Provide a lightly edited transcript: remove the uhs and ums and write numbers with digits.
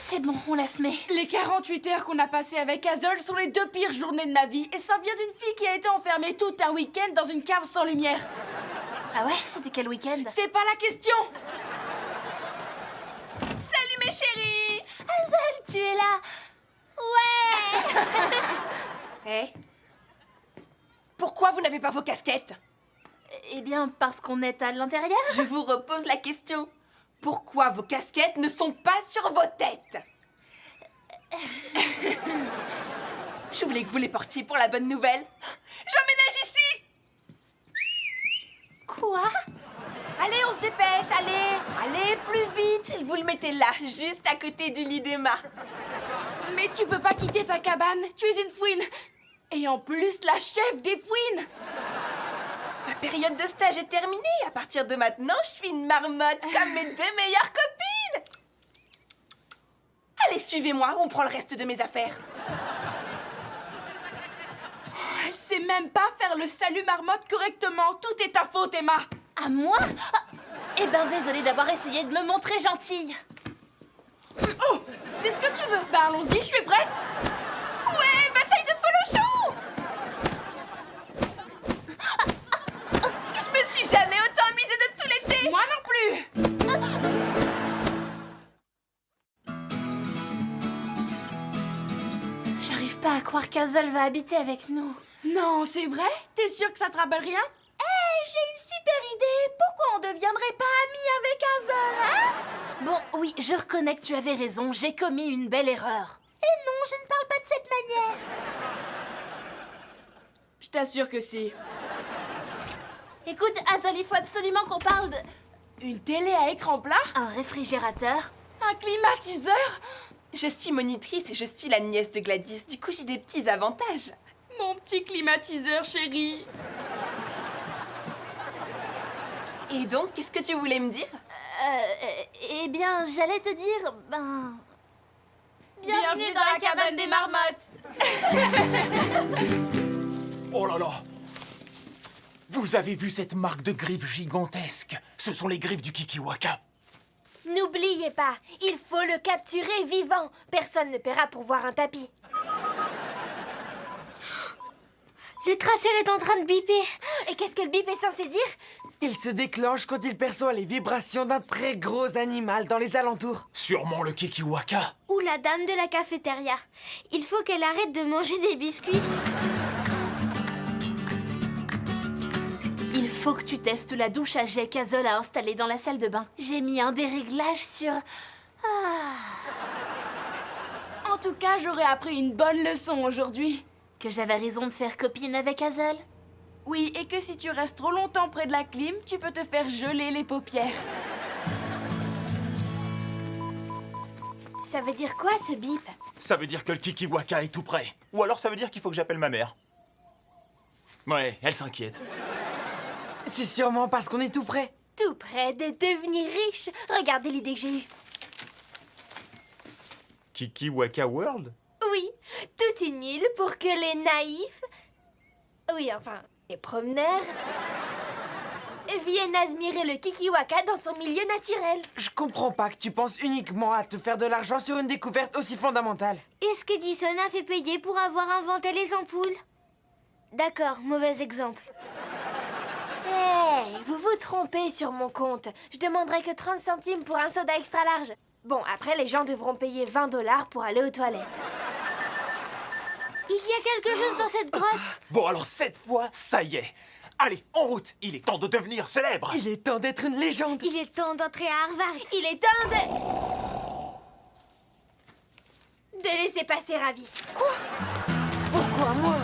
C'est bon, on la se met. Les 48 heures qu'on a passées avec Hazel sont les 2 pires journées de ma vie. Et ça vient d'une fille qui a été enfermée tout un week-end dans une cave sans lumière. Ah ouais? C'était quel week-end? C'est pas la question. Salut mes chéris! Hazel, tu es là? Ouais! Hé Pourquoi vous n'avez pas vos casquettes? Eh bien, parce qu'on est à l'intérieur. Je vous repose la question. Pourquoi vos casquettes ne sont pas sur vos têtes? Je voulais que vous les portiez pour la bonne nouvelle. J'emménage ici! Quoi? Allez, on se dépêche, allez, plus vite. Vous le mettez là, juste à côté du lit d'Emma. Mais tu peux pas quitter ta cabane. Tu es une fouine. Et en plus, la chef des fouines. Ma période de stage est terminée. À partir de maintenant, je suis une marmotte comme mes 2 meilleures copines. Allez, suivez-moi, on prend le reste de mes affaires. Elle sait même pas faire le salut marmotte correctement. Tout est ta faute, Emma. À moi? Ah, eh ben, désolée d'avoir essayé de me montrer gentille. Oh, c'est ce que tu veux. Ben allons-y, je suis prête. Ouais, bataille de polochon. Je me suis jamais autant amusée de tout l'été. Moi non plus. J'arrive pas à croire qu'Hazel va habiter avec nous. Non, c'est vrai? T'es sûre que ça te rappelle rien? J'ai une super idée. Pourquoi on deviendrait pas amis avec Hazel, hein? Bon, oui, je reconnais que tu avais raison, j'ai commis une belle erreur. Et non, je ne parle pas de cette manière. Je t'assure que si. Écoute, Hazel, il faut absolument qu'on parle de... Une télé à écran plat? Un réfrigérateur? Un climatiseur? Je suis monitrice et je suis la nièce de Gladys. Du coup, j'ai des petits avantages. Mon petit climatiseur, chérie. Et donc, qu'est-ce que tu voulais me dire? Eh bien, j'allais te dire, ben... Bienvenue dans la cabane des marmottes. Oh là là! Vous avez vu cette marque de griffes gigantesques? Ce sont les griffes du Kikiwaka. N'oubliez pas, il faut le capturer vivant. Personne ne paiera pour voir un tapis. Le traceur est en train de biper. Et qu'est-ce que le bip est censé dire? Il se déclenche quand il perçoit les vibrations d'un très gros animal dans les alentours. Sûrement le Kikiwaka. Ou la dame de la cafétéria. Il faut qu'elle arrête de manger des biscuits. Il faut que tu testes la douche à jet qu'Hazel a installée dans la salle de bain. J'ai mis un déréglage sur... En tout cas, j'aurais appris une bonne leçon aujourd'hui. Que j'avais raison de faire copine avec Hazel. Oui, et que si tu restes trop longtemps près de la clim, tu peux te faire geler les paupières. Ça veut dire quoi, ce bip? Ça veut dire que le Kikiwaka est tout près. Ou alors ça veut dire qu'il faut que j'appelle ma mère. Ouais, elle s'inquiète. C'est sûrement parce qu'on est tout près. Tout près de devenir riche. Regardez l'idée que j'ai eue. Kikiwaka World? Oui, toute une île pour que les naïfs... Oui, enfin, les promeneurs... viennent admirer le Kikiwaka dans son milieu naturel. Je comprends pas que tu penses uniquement à te faire de l'argent sur une découverte aussi fondamentale. Est-ce qu'Edison a fait payer pour avoir inventé les ampoules? D'accord, mauvais exemple. Hey, vous vous trompez sur mon compte. Je demanderai que 30 centimes pour un soda extra large. Bon, après, les gens devront payer 20 $ pour aller aux toilettes. Il y a quelque chose dans cette grotte. Bon alors cette fois, ça y est. Allez, en route. Il est temps de devenir célèbre. Il est temps d'être une légende. Il est temps d'entrer à Harvard. Il est temps de laisser passer Ravi. Pourquoi moi?